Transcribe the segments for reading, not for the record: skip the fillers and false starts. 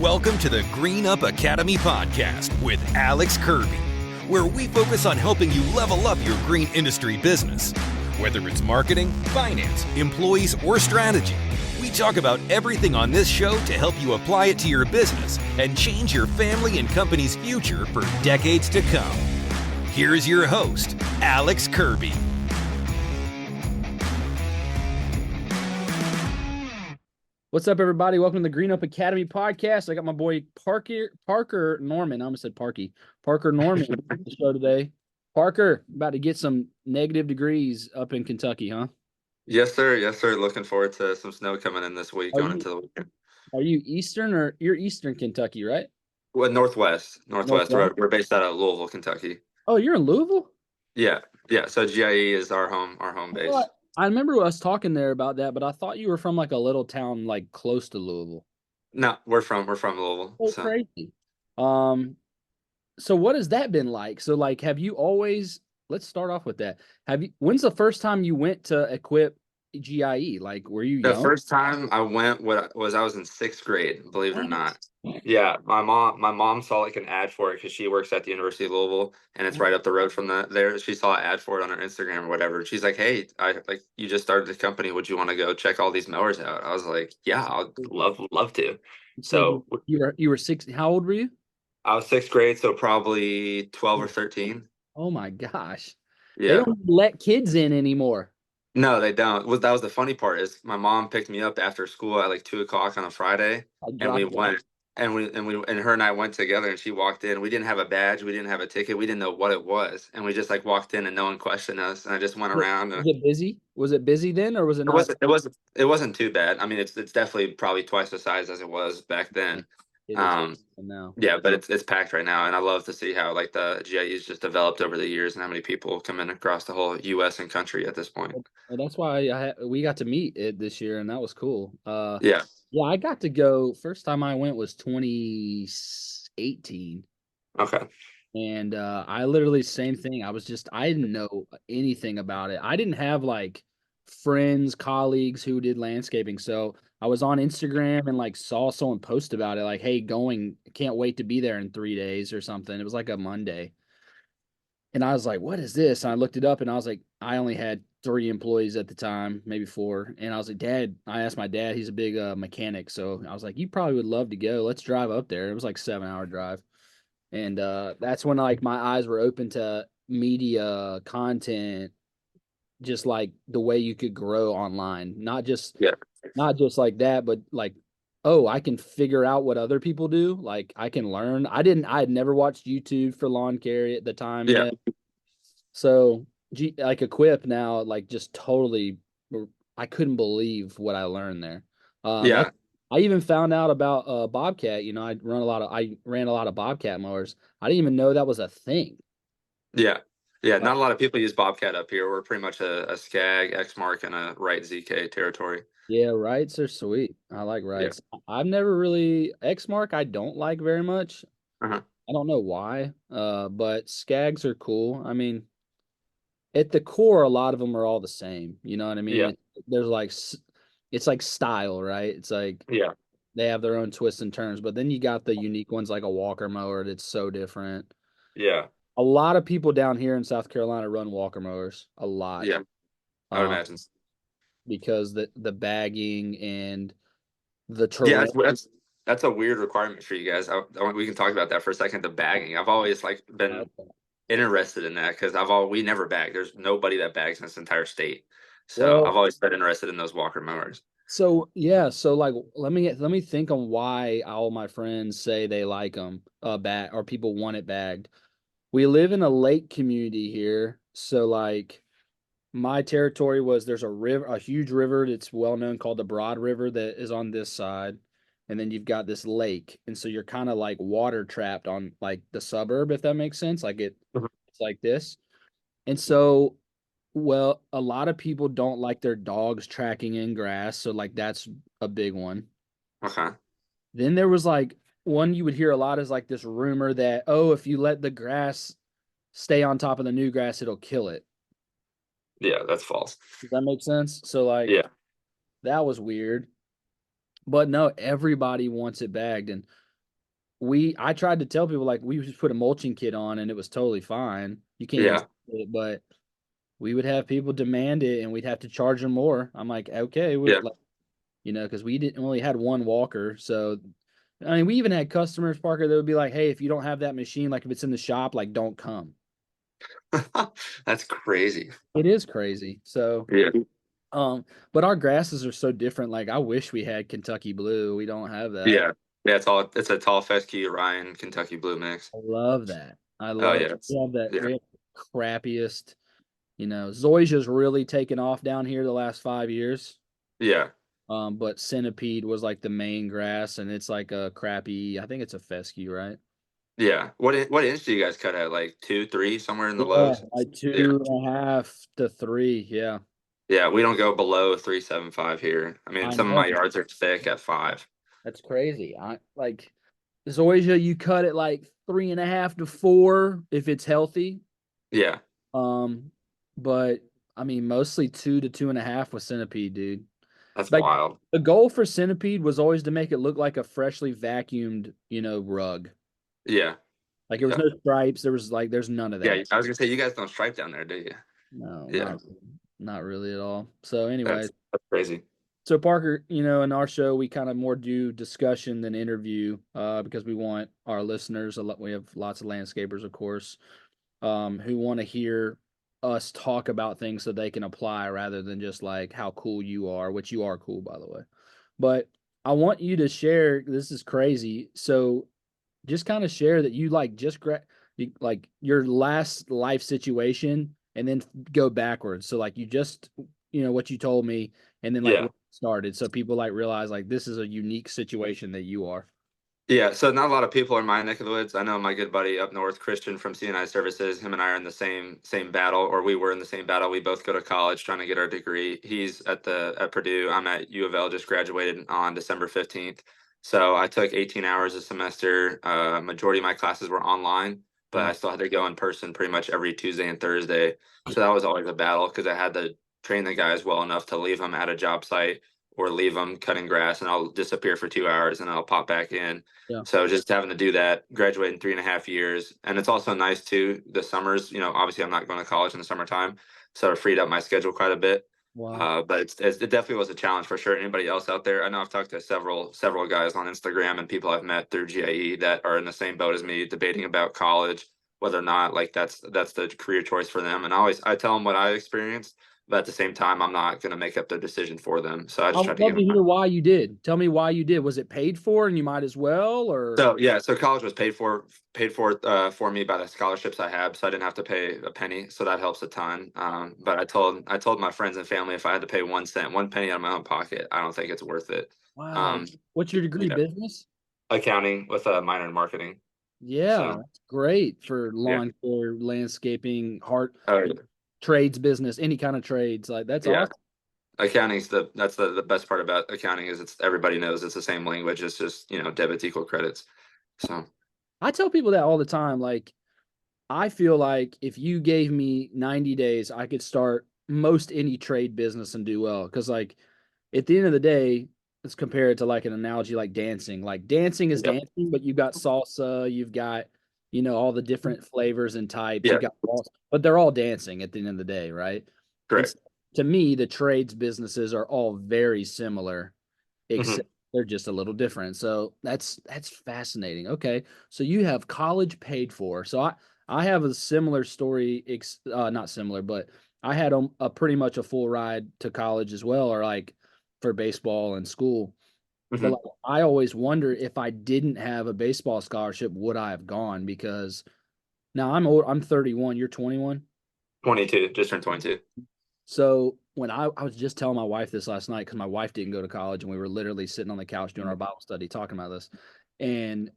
Welcome to the GreenUp Academy podcast with Alex Kirby, where we focus on helping you level up your green industry business. Whether it's marketing, finance, employees, or strategy, we talk about everything on this show to help you apply it to your business and change your family and company's future for decades to come. Here's your host, Alex Kirby. What's up, everybody? Welcome to the GreenUp Academy podcast. I got my boy Parker Norman. I almost said Parker Norman on the show today. Parker, about to get some negative degrees up in Kentucky, huh? Yes, sir. Yes, sir. Looking forward to some snow coming in this week going into the weekend. Are you Eastern or you're Eastern Kentucky, right? Well, Northwest. We're based out of Louisville, Kentucky. Oh, you're in Louisville? Yeah. So GIE is our home base. I remember us talking there about that, but I thought you were from like a little town like close to Louisville. No, we're from Louisville. Oh, crazy. So what has that been like? So like, have you always? Let's start off with that. When's the first time you went to equip GIE? Like, were you young? The first time I went I was in 6th grade, believe it or not. Yeah, my mom saw like an ad for it because she works at the University of Louisville and it's right up the road from there. She saw an ad for it on her Instagram or whatever. She's like, "Hey, you just started the company. Would you want to go check all these mowers out?" I was like, "Yeah, I'd love to." So you were 6. How old were you? I was 6th grade, so probably 12 or 13. Oh my gosh. Yeah. They don't let kids in anymore. No, they don't. That was the funny part is my mom picked me up after school at like 2:00 on a Friday, and we went. And her and I went together, and she walked in. We didn't have a badge, we didn't have a ticket, we didn't know what it was, and we just like walked in, and no one questioned us. And I just went around. Was it busy? Was it busy then, or was it not? It wasn't too bad. I mean, it's definitely probably twice the size as it was back then. Now. Yeah, but it's packed right now, and I love to see how like the GIE's just developed over the years, and how many people come in across the whole U.S. and country at this point. Well, that's why we got to meet it this year, and that was cool. Yeah, I got to go. First time I went was 2018. Okay. And I literally same thing. I didn't know anything about it. I didn't have like friends, colleagues who did landscaping, so I was on Instagram and like saw someone post about it, like, "Hey, can't wait to be there in 3 days or something." It was like a Monday. And I was like, "What is this?" And I looked it up and I was like, I only had 3 employees at the time, maybe 4. And I was like, "Dad," I asked my dad, he's a big mechanic. So I was like, "You probably would love to go. Let's drive up there." It was like 7-hour drive. And that's when like my eyes were open to media content, just like the way you could grow online, not just like that, but like, oh, I can figure out what other people do. Like I can learn. I had never watched YouTube for lawn care at the time yet. So like Equip now, like just totally, I couldn't believe what I learned there. I even found out about Bobcat. You know, I ran a lot of Bobcat mowers. I didn't even know that was a thing. Yeah. Not a lot of people use Bobcat up here. We're pretty much a Skag, Exmark, and a Wright ZK territory. Yeah, Wrights are sweet. I like Wrights. Yeah. I've never really Exmark. I don't like very much. I don't know why. But Skags are cool. I mean, at the core, a lot of them are all the same. You know what I mean? Yeah. There's like, it's like style, right? It's like they have their own twists and turns. But then you got the unique ones like a Walker mower that's so different. Yeah. A lot of people down here in South Carolina run Walker mowers. A lot. Yeah, I would imagine. Because the bagging and the terrain. Yeah, that's a weird requirement for you guys. We can talk about that for a second. The bagging. I've always like been interested in that because we never bag. There's nobody that bags in this entire state. So I've always been interested in those Walker mowers. So like let me think on why all my friends say they like them bag or people want it bagged. We live in a lake community here, so like my territory there's a huge river that's well known called the Broad River that is on this side, and then you've got this lake, and so you're kind of like water trapped on like the suburb, if that makes sense. Like it's like this, and so a lot of people don't like their dogs tracking in grass, so like that's a big one. Okay. Then there was like one you would hear a lot is like this rumor that, oh, if you let the grass stay on top of the new grass, it'll kill it. Yeah, that's false. Does that make sense? So like, that was weird. But no, everybody wants it bagged. And I tried to tell people like we just put a mulching kit on and it was totally fine. You can't even Yeah. see it, but we would have people demand it and we'd have to charge them more. I'm like, okay, Yeah. like, because we didn't only had one walker. So, I mean, we even had customers, Parker, that would be like, hey, if you don't have that machine, like if it's in the shop, like don't come. That's crazy. It is crazy. So, Yeah. but our grasses are so different. Like I wish we had Kentucky blue. We don't have that. Yeah. Yeah, it's a tall fescue Ryan Kentucky blue mix. I love that. I Oh love yeah. we have that. Yeah. We have the crappiest. Zoysia's really taken off down here the last 5 years. Yeah. But centipede was like the main grass, and it's like a crappy. I think it's a fescue, right? Yeah. What inch do you guys cut at? Like 2, 3, somewhere in the Yeah, lows? like Yeah. 2.5 to 3. Yeah, Yeah, we don't go below 375 here. I mean, I some of my know. yards are thick at 5. That's crazy. I like Zoysia. You cut it like 3.5 to 4 if it's healthy. Yeah. Um, but I mean, mostly 2 to 2.5 with centipede, dude. That's Like wild. the goal for centipede was always to make it look like a freshly vacuumed, rug. Yeah. Like there was Yeah. no stripes. There's none of Yeah, that. I was gonna say you guys don't stripe down there, do you? No, Yeah. not really at all. So anyways, That's crazy. so Parker, in our show we kind of more do discussion than interview, because we want our listeners. We have lots of landscapers, of course, who want to hear us talk about things so they can apply rather than just like how cool you are, which you are cool, by the way. But I want you to share. This is crazy. So just kind of share that you like like your last life situation and then go backwards. So like you just, what you told me and then like Yeah. what started. So people like realize like this is a unique situation that you are. Yeah, so not a lot of people are in my neck of the woods. I know my good buddy up north, Christian from CNI Services. Him and I are in the same battle, or we were in the same battle. We both go to college trying to get our degree. He's at Purdue. I'm at U of L. Just graduated on December 15th. So I took 18 hours a semester. Majority of my classes were online, but Yeah. I still had to go in person pretty much every Tuesday and Thursday. So that was always a battle because I had to train the guys well enough to leave them at a job site or leave them cutting grass, and I'll disappear for 2 hours and I'll pop back in. Yeah. So just having to do that, graduate in 3.5 years. And it's also nice too, the summers, obviously I'm not going to college in the summertime. So it freed up my schedule quite a bit. Wow. But it definitely was a challenge for sure. Anybody else out there? I know I've talked to several guys on Instagram and people I've met through GIE that are in the same boat as me, debating about college, whether or not like that's the career choice for them. And I tell them what I experienced, but at the same time, I'm not going to make up their decision for them. So I I just try would to give love to them. hear why you did. Tell me why you did. Was it paid for and you might as well, or? So yeah, so college was paid for me by the scholarships I have, so I didn't have to pay a penny. So that helps a ton. But I told my friends and family if I had to pay 1 cent, one penny out of my own pocket, I don't think it's worth it. Wow. Um, What's your degree? yeah, Business? accounting with a minor in marketing. Yeah, So that's great for yeah, lawn care, landscaping, uh, trades business, any kind of trades. Like that's yeah, awesome. accounting's the best part about accounting is it's everybody knows it's the same language. It's just debits equal credits. So I tell people that all the time. Like, I feel like if you gave me 90 days, I could start most any trade business and do well. Because, like, at the end of the day, let's compare it to like an analogy like dancing. Like, dancing is yep, dancing, but you've got salsa, you've got, all the different flavors and types. yeah, You've got waltz, but they're all dancing at the end of the day, right? And correct. to me, the trades businesses are all very similar, Hmm. except they're just a little different. So that's fascinating. Okay, so you have college paid for. So I have a similar story, not similar, but I had a pretty much a full ride to college as well, or like for baseball and school. But Hmm. like, I always wonder if I didn't have a baseball scholarship, would I have gone? Because now I'm old. I'm 31. You're 21. 22, just turned 22. So when I was just telling my wife this last night because my wife didn't go to college and we were literally sitting on the couch doing our Bible study talking about this. And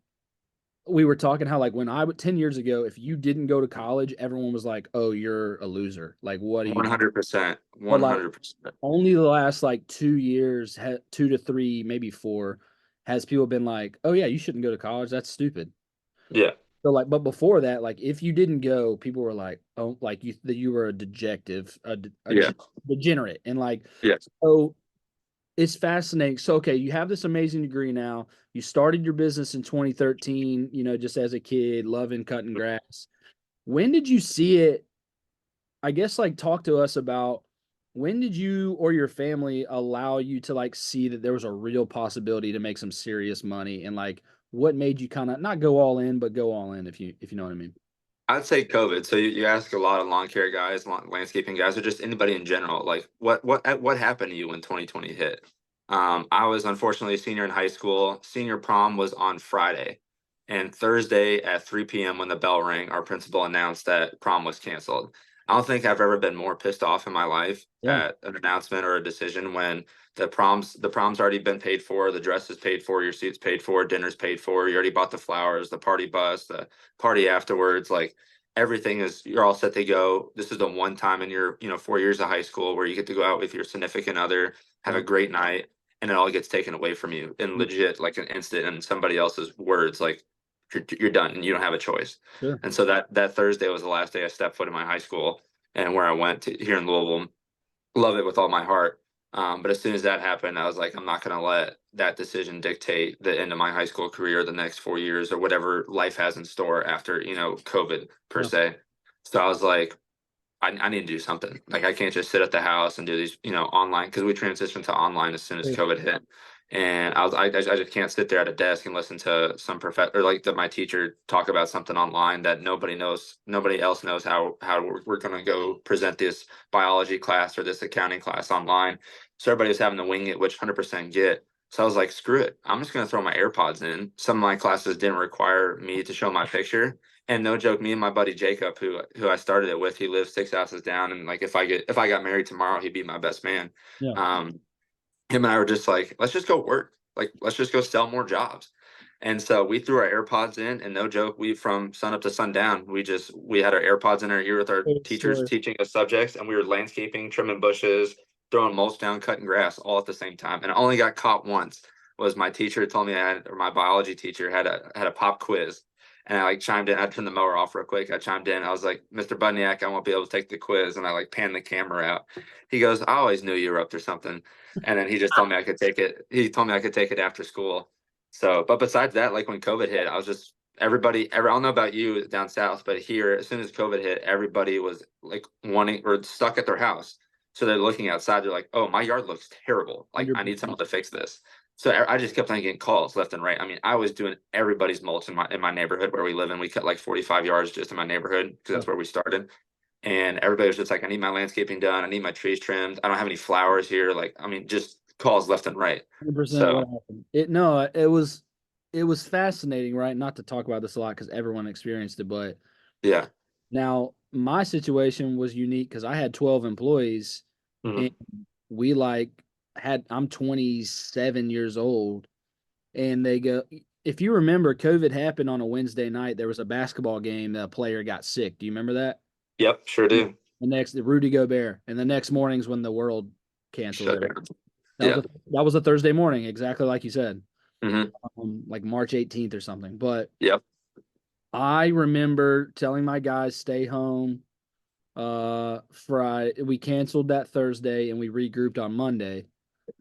we were talking how like when I would 10 years ago, if you didn't go to college, everyone was like, "Oh, you're a loser. Like, what are you doing?" 100%. But like 100%. only the last like 2 years, 2 to 3, maybe 4, has people been like, "Oh yeah, you shouldn't go to college. That's stupid." Yeah. So like, but before that, like if you didn't go, people were like, "Oh, like you were a dejective, Yeah. degenerate," and like Yeah. so it's fascinating. So, okay, you have this amazing degree now. You started your business in 2013, just as a kid, loving cutting grass. When did you see it? I guess like talk to us about when did you or your family allow you to like see that there was a real possibility to make some serious money, and like what made you kind of not go all in, but go all in, if you know what I mean. I'd say COVID. So you ask a lot of lawn care guys, landscaping guys, or just anybody in general, like what happened to you when 2020 hit? I was unfortunately a senior in high school. Senior prom was on Friday, and Thursday at 3 p.m. when the bell rang, our principal announced that prom was canceled. I don't think I've ever been more pissed off in my life Yeah. at an announcement or a decision when the prom's already been paid for, the dress is paid for, your suit's paid for, dinner's paid for, you already bought the flowers, the party bus, the party afterwards, like everything is, you're all set to go. This is the one time in your 4 years of high school where you get to go out with your significant other, have Yeah. a great night, and it all gets taken away from you in legit like an instant, and somebody else's words, like you're done and you don't have a choice. Sure. And so that Thursday was the last day I stepped foot in my high school and where I went to here in Louisville. Love it with all my heart. But as soon as that happened, I was like, I'm not going to let that decision dictate the end of my high school career, the next 4 years, or whatever life has in store after, COVID per Yeah. se. So I was like, I need to do something. Like, I can't just sit at the house and do these, online, because we transitioned to online as soon as Sure. COVID hit. And I just can't sit there at a desk and listen to some professor or like my teacher talk about something online that nobody else knows how we're going to go present this biology class or this accounting class online. So everybody was having to wing it, which 100% get. So I was like, screw it. I'm just going to throw my AirPods in. Some of my classes didn't require me to show my picture. And no joke, me and my buddy Jacob, who I started it with, he lives 6 houses down. And like if I got married tomorrow, he'd be my best man. Yeah. Him and I were just like, let's just go work. Like, let's just go sell more jobs. And so we threw our AirPods in, and no joke, we from sun up to sundown, we had our AirPods in our ear with our teachers Sure. teaching us subjects, and we were landscaping, trimming bushes, throwing mulch down, cutting grass, all at the same time. And I only got caught once. Was my teacher told me or my biology teacher had a pop quiz, and I like chimed in. I turned the mower off real quick. I chimed in. I was like, Mr. Budniak, I won't be able to take the quiz, and I like panned the camera out. He goes, I always knew you were up to something. And then he just told me I could take it. He told me I could take it after school. So, but besides that, like when COVID hit, I was just I don't know about you down south, but here, as soon as COVID hit, everybody was like wanting or stuck at their house. So they're looking outside. They're like, "Oh, my yard looks terrible. Like, I need 100%. someone to fix this." So I just kept on getting calls left and right. I mean, I was doing everybody's mulch in my neighborhood where we live, and we cut like 45 yards just in my neighborhood because that's where we started. And everybody was just like, I need my landscaping done. I need my trees trimmed. I don't have any flowers here. Like, I mean, just calls left and right. 100% So what happened. It was fascinating, right? Not to talk about this a lot because everyone experienced it, but yeah. now my situation was unique because I had 12 employees, and Mhm. we like I'm 27 years old, and they go, if you remember, COVID happened on a Wednesday night. There was a basketball game. A player got sick. Do you remember that? Yep, sure do. The Rudy Gobert, and the next morning's when the world canceled Shut it. down. That was Yeah. a Thursday morning, exactly like you said, Hmm. like March 18th or something. But Yep. I remember telling my guys stay home. Friday we canceled that Thursday and we regrouped on Monday.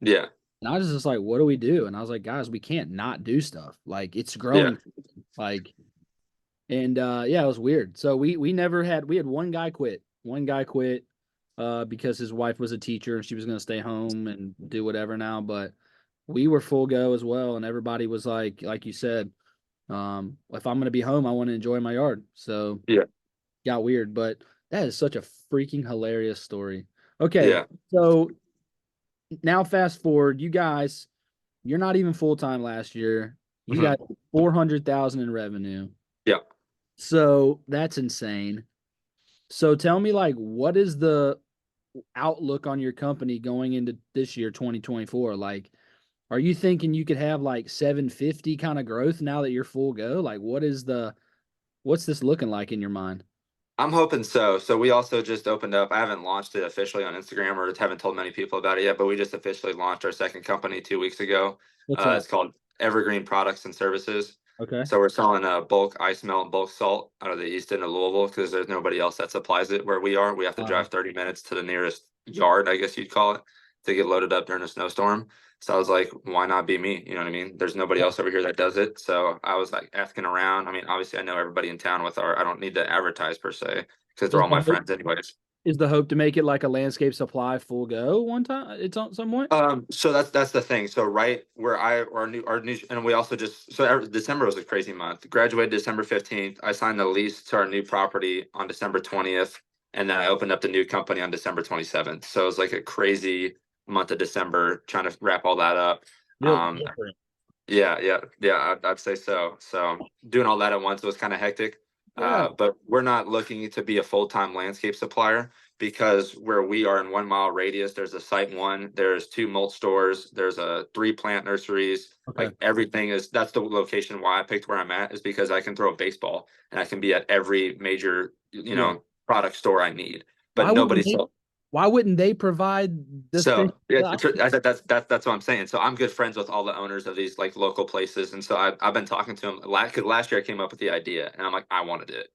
Yeah. And I was just like, what do we do? And I was like, guys, we can't not do stuff. Like it's Yeah. growing. Like, and yeah, it was weird. So we had one guy quit. One guy quit because his wife was a teacher and she was gonna stay home and do whatever now. But we were full go as well, and everybody was like you said, if I'm gonna be home, I want to enjoy my yard. So Yeah. got weird, but that is such a freaking hilarious story. Okay, Yeah. so now fast forward, you guys, you're not even full time last year. You Mhm. got 400,000 in revenue. Yeah. So that's insane. So tell me, like, what is the outlook on your company going into this year, 2024? Like, are you thinking you could have like 750 kind of growth now that you're full go? Like, what's this looking like in your mind? I'm hoping so. So we also just opened up. I haven't launched it officially on Instagram or haven't told many people about it yet, but we just officially launched our second company 2 weeks ago. What's that? It's called Evergreen Products and Services. Okay. So we're selling bulk ice melt and bulk salt out of the east end of Louisville because there's nobody else that supplies it where we are. We have to drive 30 minutes to the nearest yard, I guess you'd call it, to get loaded up during a snowstorm. So I was like, why not be me? You know what I mean? There's nobody else over here that does it. So I was like asking around. I mean, obviously I know everybody in town I don't need to advertise per se because they're Is all the my hope, friends anyways. is the hope to make it like a landscape supply full go one time? It's on some point. So that's the thing. So right where our new, and we also just December was a crazy month. Graduated December 15th. I signed the lease to our new property on December 20th, and then I opened up the new company on December 27th. So it was like a crazy month of December trying to wrap all that up. Feels Um, different. yeah. I'd say so. So doing all that at once was kind of hectic. Yeah. But we're not looking to be a full-time landscape supplier because where we are in 1 mile radius, there's a site one, there's 2 mulch stores, there's a 3 plant nurseries. Okay. Like everything that's the location why I picked where I'm at is because I can throw a baseball and I can be at every major, Yeah. product store I need. But Why nobody wouldn't they? sells. Why wouldn't they provide the fish? So yeah, that's what I'm saying. So I'm good friends with all the owners of these like local places, and so I've been talking to them. Last year I came up with the idea, and I'm like I wanted it.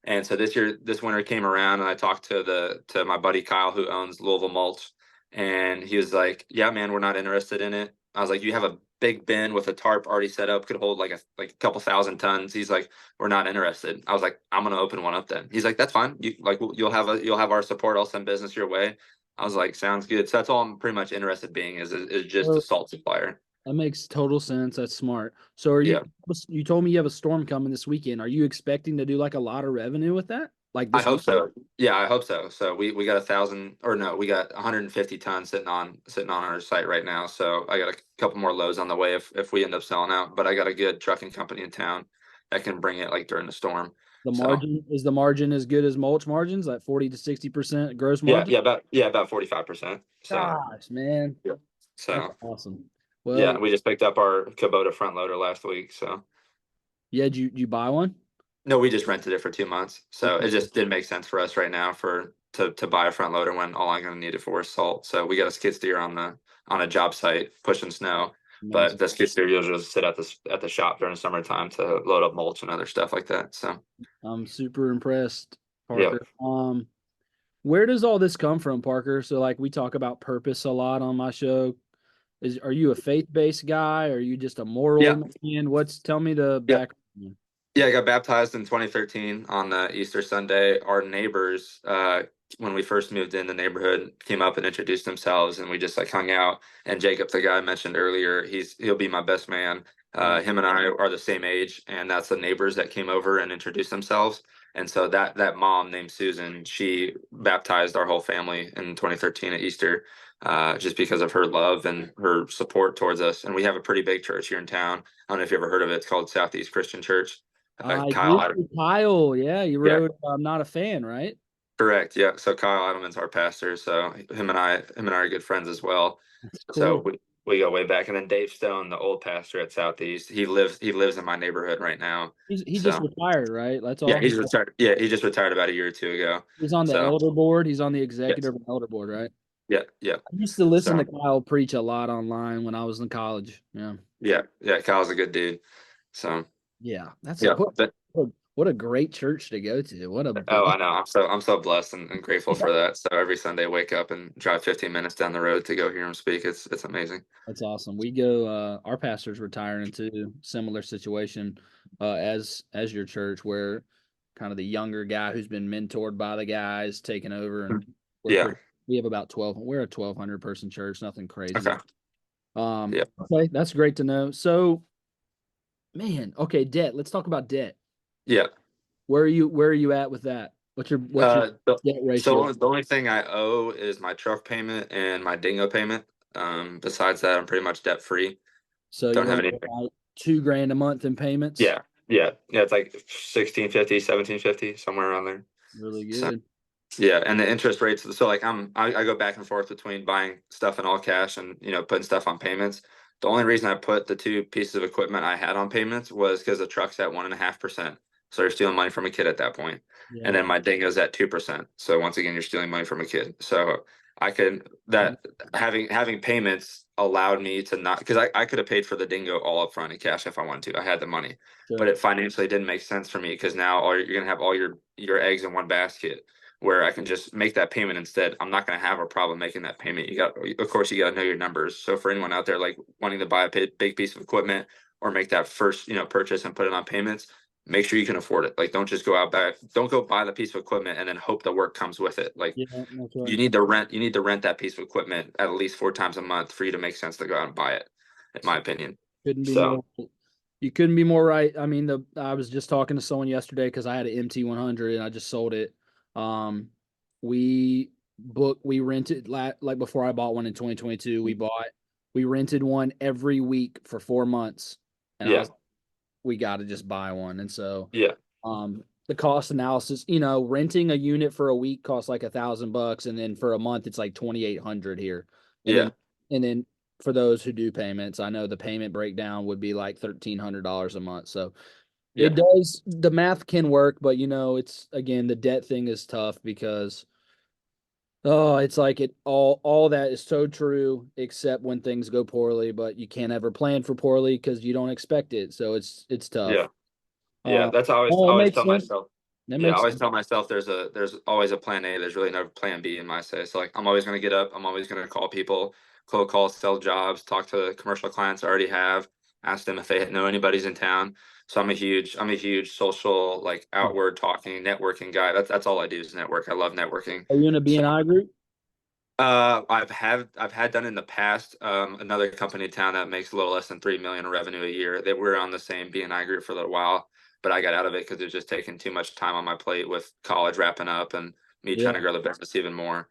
And so this winter came around, and I talked to my buddy Kyle who owns Louisville Mulch, and he was like, "Yeah, man, we're not interested in it." I was like, "You have a big bin with a tarp already set up, could hold like a couple thousand tons." He's like, "We're not interested." I was like, "I'm gonna open one up then." He's like, "That's fine. You'll have our support. I'll send business your way." I was like, sounds good. So that's all I'm pretty much interested being is just a Oh, salt supplier. that makes total sense. That's smart. So are you? Yeah, You told me you have a storm coming this weekend. Are you expecting to do like a lot of revenue with that? Like I this hope week? so. Yeah, I hope so. So we got 1,000 or no, we got 150 tons sitting on our site right now. So I got a couple more loads on the way if we end up selling out. But I got a good trucking company in town that can bring it like during the storm. The So margin is the margin as good as mulch margins, like 40 to 60% gross yeah, margin? about 45%. So Gosh, man, yeah. that's So awesome. yeah, Well, we just picked up our Kubota front loader last week. So yeah, did you buy one? no, we just rented it for 2 months. So it Okay, just didn't make sense for us right now to buy a front loader when all I'm gonna need it for is salt. So we got a skid steer on a job site pushing snow. nice. But the skid steer usually just sit at the shop during the summertime to load up mulch and other stuff like that. So I'm super impressed, yeah. Parker. Where does all this come from, Parker? So like we talk about purpose a lot on my show. Are you a faith-based guy? Are you just a Yeah. moral man? Tell me the Yeah. background. Yeah, I got baptized in 2013 on Easter Sunday. Our neighbors, when we first moved in the neighborhood, came up and introduced themselves, and we just like hung out. And Jacob, the guy I mentioned earlier, he'll be my best man. Nice. Him and I are the same age, and that's the neighbors that came over and introduced themselves. And so that mom named Susan, she baptized our whole family in 2013 at Easter, just because of her love and her support towards us. And we have a pretty big church here in town. I don't know if you ever heard of it. It's called Southeast Christian Church. I Kyle, did see Kyle. Yeah, you yeah, wrote I'm not a fan, right? correct. Yeah. So Kyle Adelman's our pastor. So him and I are good friends as well. That's So cool. we go way back. And then Dave Stone, the old pastor at Southeast, he lives in my neighborhood right now. He just So retired, right? That's yeah, all. he's retired. Yeah, he just retired about a year or two ago. He's on the So elder board. He's on the yes, executive and elder board, right? yeah. I used to listen So to Kyle preach a lot online when I was in college. Yeah. yeah. Kyle's a good dude. So Yeah. That's yeah. what a great church to go to. What a Oh, blessing. I know. I'm so blessed and grateful for that. So every Sunday, wake up and drive 15 minutes down the road to go hear him speak. It's amazing. That's awesome. We go our pastor's retiring into similar situation as your church where kind of the younger guy who's been mentored by the guys taking over and Yeah. we have about 12 we're a 1,200 person church, nothing crazy. Okay. Yeah. Okay, that's great to know. So, man, okay, debt. Let's talk about debt. Yeah. Where are you at with that? What's your Uh, the, debt ratio? so the only thing I owe is my truck payment and my dingo payment. Besides that, I'm pretty much debt free. So Don't you're have only anything. about 2 grand a month in payments. Yeah. Yeah. It's like 1650, 1750, somewhere around there. Really So good. yeah, and the interest rates. So like I go back and forth between buying stuff in all cash and putting stuff on payments. The only reason I put the two pieces of equipment I had on payments was because the truck's at 1.5%. So you're stealing money from a kid at that point. And Yeah. then my dingo's at 2%. So once again, you're stealing money from a kid. So I could that having payments allowed me to not because I could have paid for the dingo all up front in cash if I wanted to. I had the money. But Sure. it financially didn't make sense for me because now you're gonna have all your eggs in one basket where I can just make that payment instead. I'm not going to have a problem making that payment. Of course, you got to know your numbers. So for anyone out there like wanting to buy a big piece of equipment or make that first, purchase and put it on payments, make sure you can afford it. Like, don't just don't go buy the piece of equipment and then hope the work comes with it. Like, Yeah, that's right. you need to rent that piece of equipment at least 4 times a month for you to make sense to go out and buy it, in my opinion. Couldn't be So, more. You couldn't be more right. I mean, I was just talking to someone yesterday because I had an MT100 and I just sold it. Um, we rented like before I bought one in 2022. We rented one every week for 4 months, and I yeah, was we got to just buy one. And so, yeah, the cost analysis, renting a unit for a week costs like $1,000, and then for a month it's like 2,800 here, and yeah, then for those who do payments, I know the payment breakdown would be like $1,300 a month. So yeah, the math can work, but it's again, the debt thing is tough because it's like all that is so true, except when things go poorly, but you can't ever plan for poorly because you don't expect it. So it's tough. yeah, yeah. That's how Oh, I it always makes tell sense. myself. That Yeah, I makes always sense. tell myself there's always a plan A. There's really no plan B in my say. So like I'm always gonna get up. I'm always gonna call people, cold call, sell jobs, talk to commercial clients I already have, ask them if they know anybody's in town. So I'm a huge social, like outward talking, networking guy. That's all I do is network. I love networking. Are you in a So BNI group? I've had done in the past another company in town that makes a little less than 3 million in revenue a year. They were on the same BNI group for a little while, but I got out of it because it was just taking too much time on my plate with college wrapping up and me trying Yeah. to grow the business even more.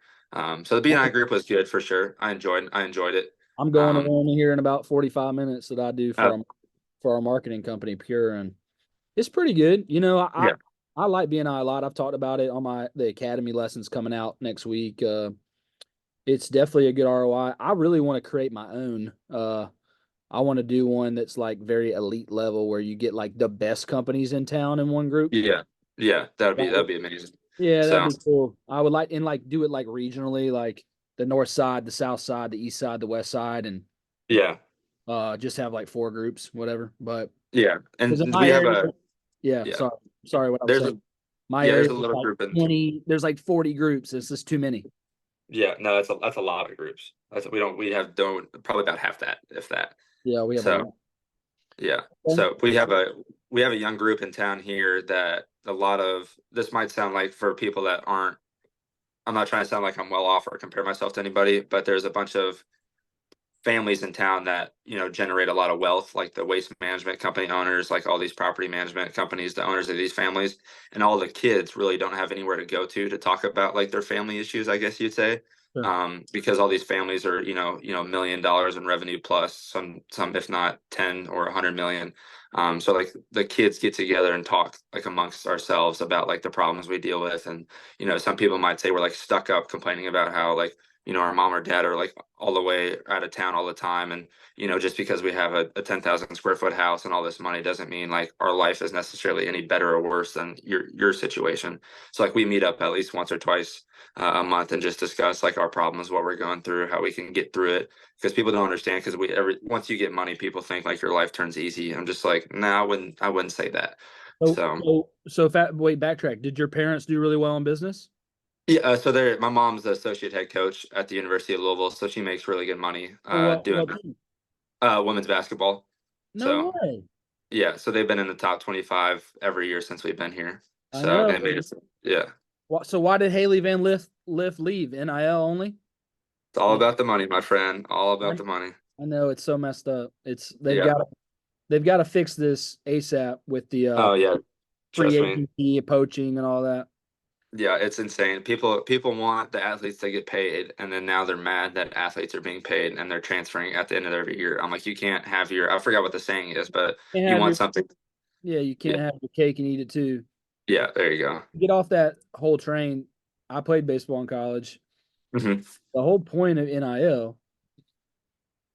So the BNI group was good for sure. I enjoyed it. I'm going to Um, one here in about 45 minutes that I do uh, for our marketing company, Pure, and it's pretty good. yeah, I like BNI a lot. I've talked about it on the academy lessons coming out next week. It's definitely a good ROI. I really want to create my own. I want to do one that's like very elite level where you get like the best companies in town in one group. yeah, yeah. That That'd would, be amazing. yeah, that'd So be cool. I would like and like do it like regionally, like the north side, the south side, the east side, the west side, and yeah, just have like four groups, whatever. But yeah, because in and my we have area, a yeah, yeah. sorry, what I was There's a saying. My yeah. area There's a is little like group in 20. There's like 40 groups. It's just too many. Yeah, no, that's a lot of groups. We don't probably about half that, if that. Yeah, we have a So lot. yeah, Okay. so we have a young group in town here that a lot of this might sound like for people that aren't. I'm not trying to sound like I'm well off or compare myself to anybody, but there's a bunch of families in town that generate a lot of wealth, like the waste management company owners, like all these property management companies, the owners of these families, and all the kids really don't have anywhere to go to talk about like their family issues, I guess you'd say. Sure. Because all these families are $1 million in revenue plus some if not 10 or 100 million. So like the kids get together and talk like amongst ourselves about like the problems we deal with, and some people might say we're like stuck up complaining about how like our mom or dad are like all the way out of town all the time. And, just because we have a 10,000 square foot house and all this money doesn't mean like our life is necessarily any better or worse than your situation. So like we meet up at least once or twice a month and just discuss like our problems, what we're going through, how we can get through it. Because people don't understand, because once you get money, people think like your life turns easy. I'm just like, no, I wouldn't say that. So, So wait, backtrack. Did your parents do really well in business? yeah, so my mom's the associate head coach at the University of Louisville, so she makes really good money Or what? doing What team? women's basketball. No So way. yeah, so they've been in the top 25 every year since we've been here. I So know. they made it. Yeah, So why did Haley Van Lift leave? NIL only? it's all And about the money, my friend. All I, about the money. I know it's so messed up. It's Yeah. they've got to fix this ASAP with the Oh yeah. free Trust me. agency, poaching, and all that. Yeah, it's insane. People want the athletes to get paid, and then now they're mad that athletes are being paid and they're transferring at the end of every year. I'm like, you can't have I forgot what the saying is, but Can't you have want your something. Yeah, you Yeah. can't have your cake and eat it too. Yeah, there you go. Get off that whole train. I played baseball in college. Hmm. The whole point of NIL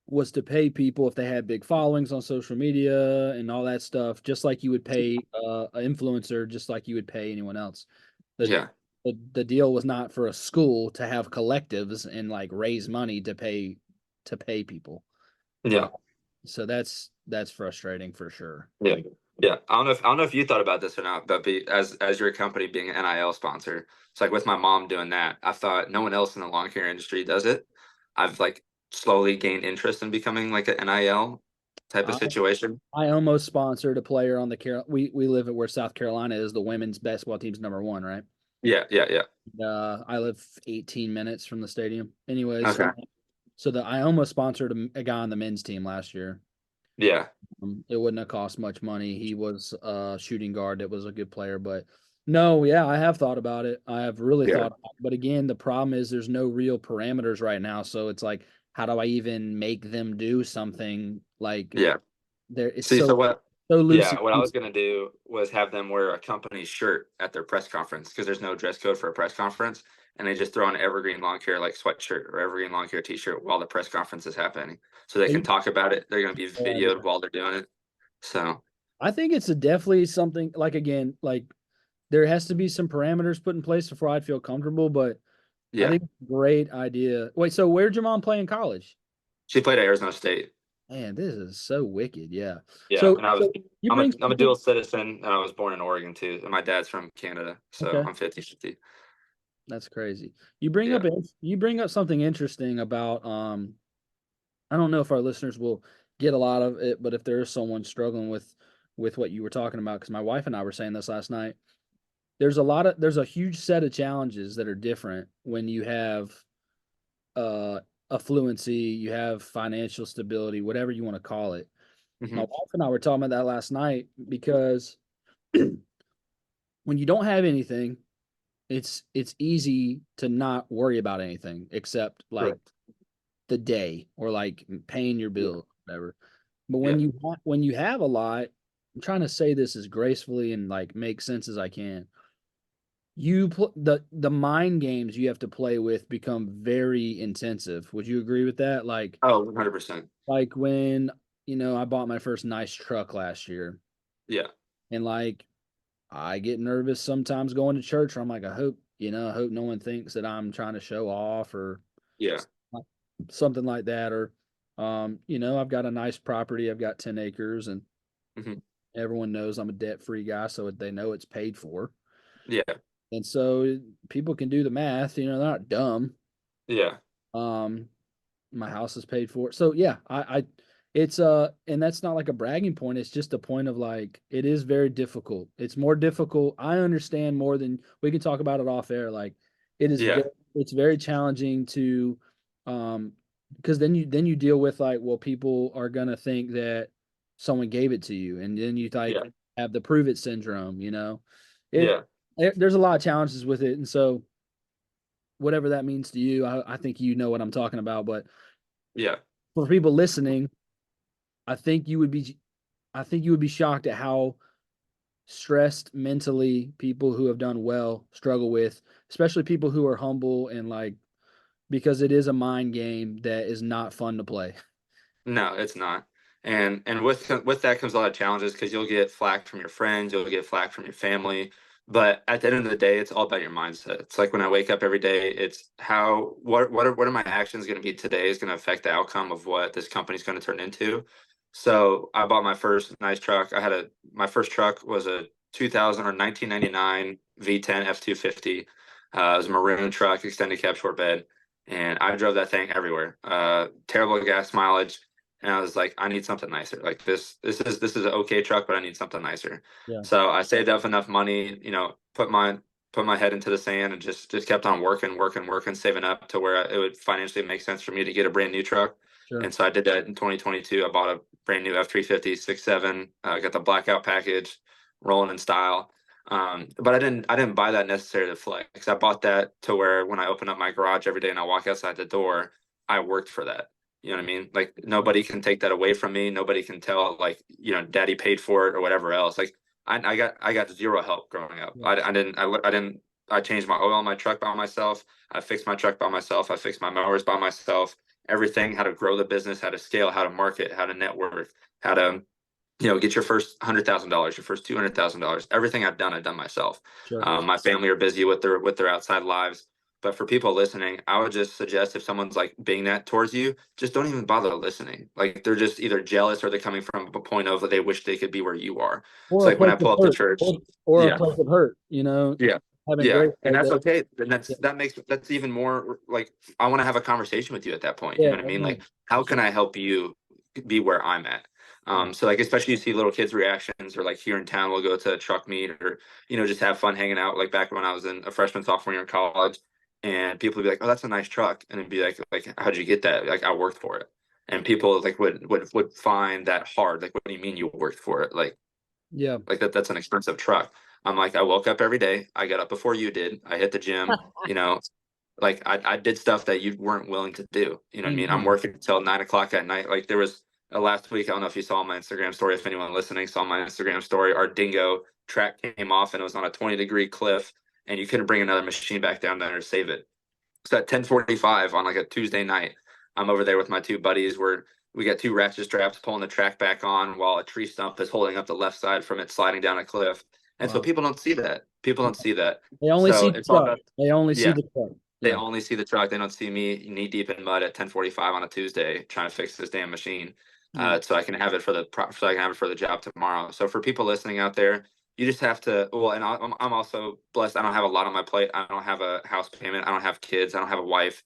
was to pay people if they had big followings on social media and all that stuff, just like you would pay an influencer, just like you would pay anyone else. The, Yeah. the deal was not for a school to have collectives and like raise money to pay people. Uh, Yeah. so that's frustrating for sure. Yeah. Yeah, I don't know if you thought about this or not, but as your company being an NIL sponsor, it's like with my mom doing that, I thought no one else in the lawn care industry does it. I've like slowly gained interest in becoming like an NIL type of I situation. I almost sponsored a player on the We live at where South Carolina is. The women's basketball team's number one, right? Yeah, yeah, yeah. I live 18 minutes from the stadium. Anyways, Okay. so that I almost sponsored a guy on the men's team last year. Yeah, It wouldn't have cost much money. He was a shooting guard that was a good player, but no, yeah, I have thought about it. I have really yeah, thought about it. But again, the problem is there's no real parameters right now. So it's like, how do I even make them do something like yeah. there? It's See, so what? so loosey. Yeah, what I was gonna do was have them wear a company shirt at their press conference because there's no dress code for a press conference, and they just throw on Evergreen Lawn Care like sweatshirt or Evergreen Lawn Care t-shirt while the press conference is happening, so they can talk about it. They're gonna be videoed while they're doing it. So I think it's a definitely something like again, like there has to be some parameters put in place before I'd feel comfortable, but I yeah, think it's a great idea. Wait, so where'd your mom play in college? she played at Arizona State. Man, this is so wicked. Yeah. Yeah, So, and I was so you I'm a bring I'm a something. dual citizen, and I was born in Oregon too, and my dad's from Canada, so Okay, I'm 50-50. that's crazy. You bring up Yeah. you bring up something interesting about I don't know if our listeners will get a lot of it, but if there is someone struggling with what you were talking about, because my wife and I were saying this last night, there's a huge set of challenges that are different when you have uh affluency, you have financial stability, whatever you want to call it. My Hmm. wife and I were talking about that last night because when you don't have anything, it's easy to not worry about anything except like Correct. the day or like paying your Yeah. bill, whatever. But Yeah. when you have a lot, I'm trying to say this as gracefully and like make sense as I can. The mind games you have to play with become very intensive. Would you agree with that? Oh, 100%. Like when I bought my first nice truck last year, Yeah. and like I get nervous sometimes going to church. Where I'm like, I hope no one thinks that I'm trying to show off or Yeah. something like that. Or, I've got a nice property. I've got 10 acres, and Hmm. everyone knows I'm a debt free guy, so they know it's paid for. Yeah. And so people can do the math. They're not dumb. Yeah. Um, my house is paid for. So yeah, it's and that's not like a bragging point. It's just a point of like it is very difficult. It's more difficult. I understand more than we can talk about it off air. Like it is Yeah. it's very challenging to because then you deal with like, well, people are gonna think that someone gave it to you, and then you like Yeah. have the prove it syndrome. It Yeah. there's a lot of challenges with it, and so whatever that means to you, I think you know what I'm talking about. But Yeah. for people listening, I think you would be I think you would be shocked at how stressed mentally people who have done well struggle with, especially people who are humble and like because it is a mind game that is not fun to play. No, it's not. And with that comes a lot of challenges because you'll get flack from your friends, you'll get flack from your family. But at the end of the day, it's all about your mindset. It's like when I wake up every day, it's how what are my actions going to be today is going to affect the outcome of what this company's going to turn into. So I bought my first nice truck. My first truck was a 2000 or 1999 V10 F250. It was a maroon truck, extended cab short bed, and I drove that thing everywhere. Terrible gas mileage, and I was like, I need something nicer. Like this is an okay truck, but I need something nicer. Yeah, So I saved up enough money, put my head into the sand and just kept on working, working, working, saving up to where it would financially make sense for me to get a brand new truck. sure. And so I did that in 2022. I bought a brand new F350 6.7. Got the blackout package, rolling in style. But I didn't buy that necessarily to flex. I bought that to where when I open up my garage every day and I walk outside the door, I worked for that. You know what I mean? Like nobody can take that away from me. Nobody can tell like, daddy paid for it or whatever else. Like I got zero help growing up. Yeah, I changed my oil on my truck by myself. I fixed my truck by myself. I fixed my mowers by myself. Everything, how to grow the business, how to scale, how to market, how to network, how to get your first $100,000, your first $200,000. Everything I've done myself. sure. My family are busy with their outside lives, But for people listening, I would just suggest if someone's like being that towards you, just don't even bother listening. Like they're just either jealous or they're coming from a point of they wish they could be where you are. Or So a like when place I of pull up to hurt, church, or a yeah, place of hurt, you know, yeah, having yeah, grace and like that's that. okay. Then Yeah, that's even more like I want to have a conversation with you at that point. You yeah, know what I mean? Like, amen. how can I help you be where I'm at? Yeah. So like especially you see little kids' reactions, or like here in town we'll go to a truck meet, or just have fun hanging out. Like back when I was in a freshman sophomore year in college, and people would be like, "Oh, that's a nice truck," and it'd be like, "How'd you get that?" Like, I worked for it, and people like would find that hard. Like, what do you mean you worked for it? Yeah. Like that's an expensive truck. I'm like, I woke up every day. I got up before you did. I hit the gym. You know, like I did stuff that you weren't willing to do. You know what I mean? I'm Mhm. working until 9 o'clock at night. Like there was last week. I don't know if you saw my Instagram story. If anyone listening saw my Instagram story, our dingo track came off and it was on a 20-degree cliff, and you couldn't bring another machine back down there to save it. So at 10:45 on like a Tuesday night, I'm over there with my two buddies. We got two ratchet straps pulling the track back on while a tree stump is holding up the left side from it sliding down a cliff. And so Wow. people don't see that. People don't see that. They only So see the it's all truck. about, They only see yeah, the truck. they Yeah. only see the truck. They don't see me knee deep in mud at 10:45 on a Tuesday trying to fix this damn machine. Yeah. So I can have it so I can have it for the job tomorrow. So for people listening out there, you just have to. Well, and I'm also blessed. I don't have a lot on my plate. I don't have a house payment. I don't have kids. I don't have a wife.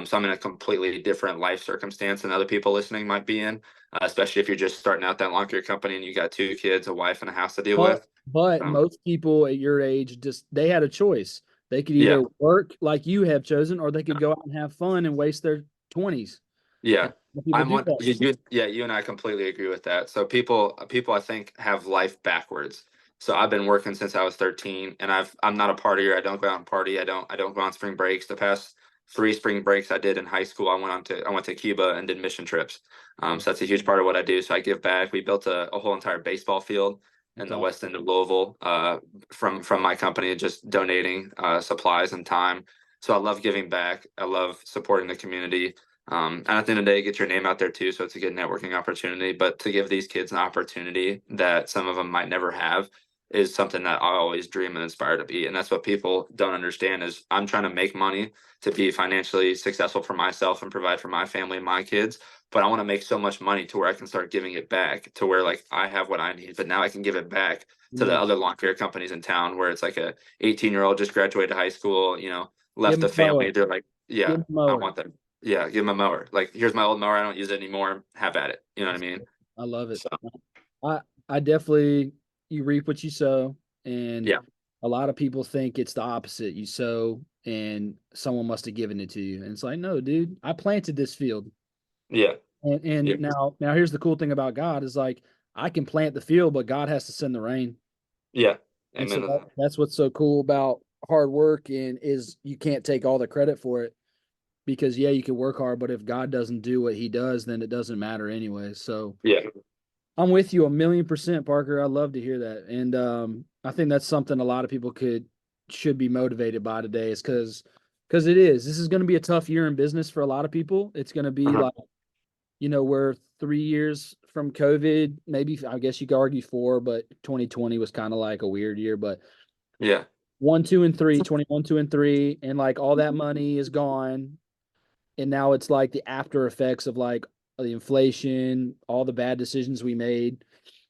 So I'm in a completely different life circumstance than other people listening might be in, especially if you're just starting out that lawn care company and you got two kids, a wife, and a house to deal But with. but Um, most people at your age just they had a choice. They could yeah, either work like you have chosen, or they could go out and have fun and waste their 20s. yeah. And people do that. Yeah, you and I completely agree with that. So people I think have life backwards. So I've been working since I was 13, and I'm not a partier. I don't go out and party. I don't go on spring breaks. The past three spring breaks I did in high school, I went to Cuba and did mission trips. So that's a huge part of what I do. So I give back. We built a whole entire baseball field in That's the awesome. west end of Louisville, from my company, just donating supplies and time. So I love giving back. I love supporting the community. And at the end of the day, get your name out there too. So it's a good networking opportunity. But to give these kids an opportunity that some of them might never have is something that I always dream and aspire to be. And that's what people don't understand is I'm trying to make money to be financially successful for myself and provide for my family and my kids. But I want to make so much money to where I can start giving it back to where like I have what I need, but now I can give it back to the Yeah. other lawn care companies in town where it's like a 18-year-old just graduated high school, Give left them the a mower. family. They're like, Give yeah, them a I mower. want that. Yeah, give him a mower. Like, here's my old mower. I don't use it anymore. Have at it. You know what I mean? I love it. So, I I definitely you reap what you sow, and yeah, a lot of people think it's the opposite. You sow and someone must have given it to you. And it's like, no, dude, I planted this field. yeah, yeah, And now here's the cool thing about God is like I can plant the field, but God has to send the rain. yeah. And so Amen to that. that's what's so cool about hard work and is you can't take all the credit for it because yeah, you can work hard, but if God doesn't do what he does, then it doesn't matter anyway. So Yeah, I'm with you 1,000,000%, Parker. I love to hear that. And I think that's something a lot of people should be motivated by today is because it is. This is going to be a tough year in business for a lot of people. It's going to be uh-huh. like, we're 3 years from COVID. Maybe I guess you could argue four, but 2020 was kind of like a weird year. But Yeah, 1, 2, and 3, 21, 2, and 3, and like all that money is gone. And now it's like the after effects of like the inflation, all the bad decisions we made.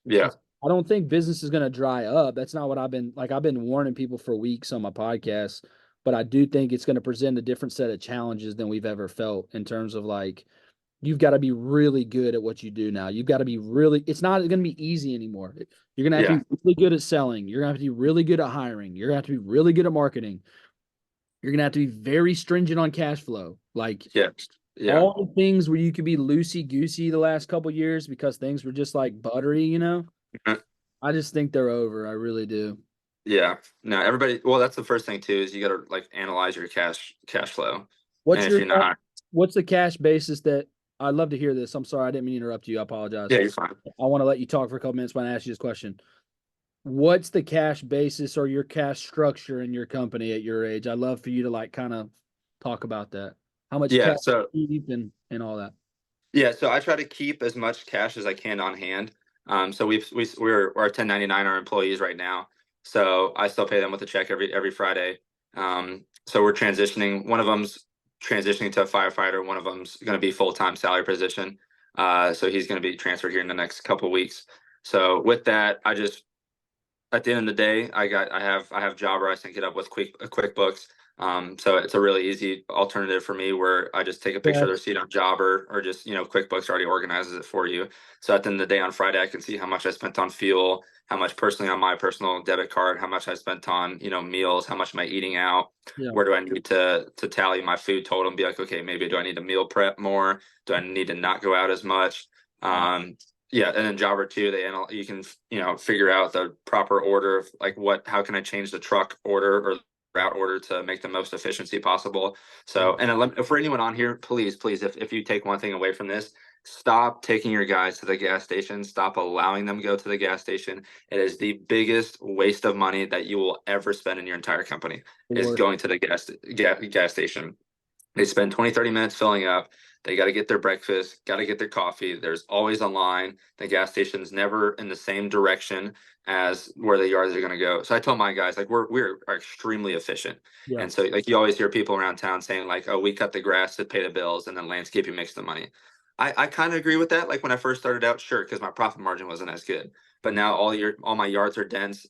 yeah, I don't think business is going to dry up. That's not what I've been warning people for weeks on my podcast, but I do think it's going to present a different set of challenges than we've ever felt in terms of like you've got to be really good at what you do now. You've got to be really it's not going to be easy anymore. You're going to have to yeah, be really good at selling. You're going to have to be really good at hiring. You're going to have to be really good at marketing. You're going to have to be very stringent on cash flow. Like yeah, yeah, all the things where you could be loosey goosey the last couple years. Because things were just like buttery. uh, I just think they're over. I really do. yeah. No, everybody. Well, that's the first thing too is you got to like analyze your cash flow, What's and if your you're not, what's the cash basis that I'd love to hear this. I'm sorry, I didn't mean to interrupt you. I apologize. yeah, you're fine. I want to let you talk for a couple minutes when I ask you this question. What's the cash basis or your cash structure in your company at your age? I'd love for you to like kind of talk about that. How much Yeah, cash so you keep and all that. yeah, so I try to keep as much cash as I can on hand. So we're 1099 our employees right now, so I still pay them with a check every Friday. So we're transitioning. One of them's transitioning to a firefighter. One of them's going to be full-time salary position. So he's going to be transferred here in the next couple of weeks. So with that, at the end of the day, I have Jobber I sync it up with QuickBooks. So it's a really easy alternative for me where I just take a picture of the receipt on Jobber, or just, QuickBooks already organizes it for you. So at the end of the day on Friday, I can see how much I spent on fuel, how much personally on my personal debit card, how much I spent on, meals, how much am I eating out, Yeah. where do I need to tally my food total and be like, okay, maybe do I need to meal prep more? Do I need to not go out as much? Yeah, and then Jobber too, you can figure out the proper order of like how can I change the truck order or route order to make the most efficiency possible. So, and for anyone on here, please, if you take one thing away from this, stop taking your guys to the gas station. Stop allowing them to go to the gas station. It is the biggest waste of money that you will ever spend in your entire company, is going to the gas station. They spend 20, 30 minutes filling up. They got to get their breakfast, got to get their coffee. There's always a line. The gas station's never in the same direction as where the yards are going to go. So I told my guys, like, we're extremely efficient. Yeah. And so, like, you always hear people around town saying, like, oh, we cut the grass to pay the bills and then landscaping makes the money. I kind of agree with that. Like when I first started out, sure, because my profit margin wasn't as good. But now all my yards are dense.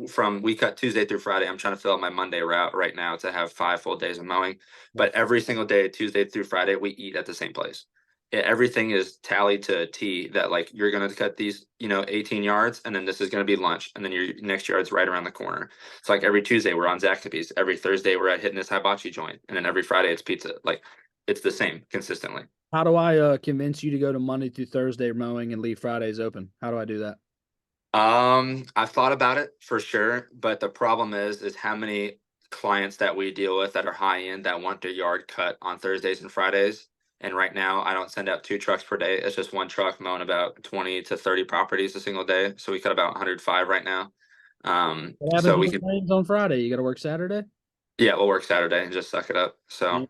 From we cut Tuesday through Friday. I'm trying to fill out my Monday route right now to have 5 full days of mowing. But every single day, Tuesday through Friday, we eat at the same place. Everything is tallied to a T, that like you're gonna cut these, 18 yards, and then this is gonna be lunch, and then your next yard's right around the corner. It's like every Tuesday we're on Zaxby's, every Thursday we're at hitting this hibachi joint, and then every Friday it's pizza. Like it's the same consistently. How do I convince you to go to Monday through Thursday mowing and leave Fridays open? How do I do that? I've thought about it for sure, but the problem is how many clients that we deal with that are high end that want their yard cut on Thursdays and Fridays. And right now I don't send out 2 trucks per day. It's just one truck mowing about 20 to 30 properties a single day. So we cut about 105 right now. What happens So we with could, rains on Friday? You got to work Saturday? yeah, we'll work Saturday and just suck it up. So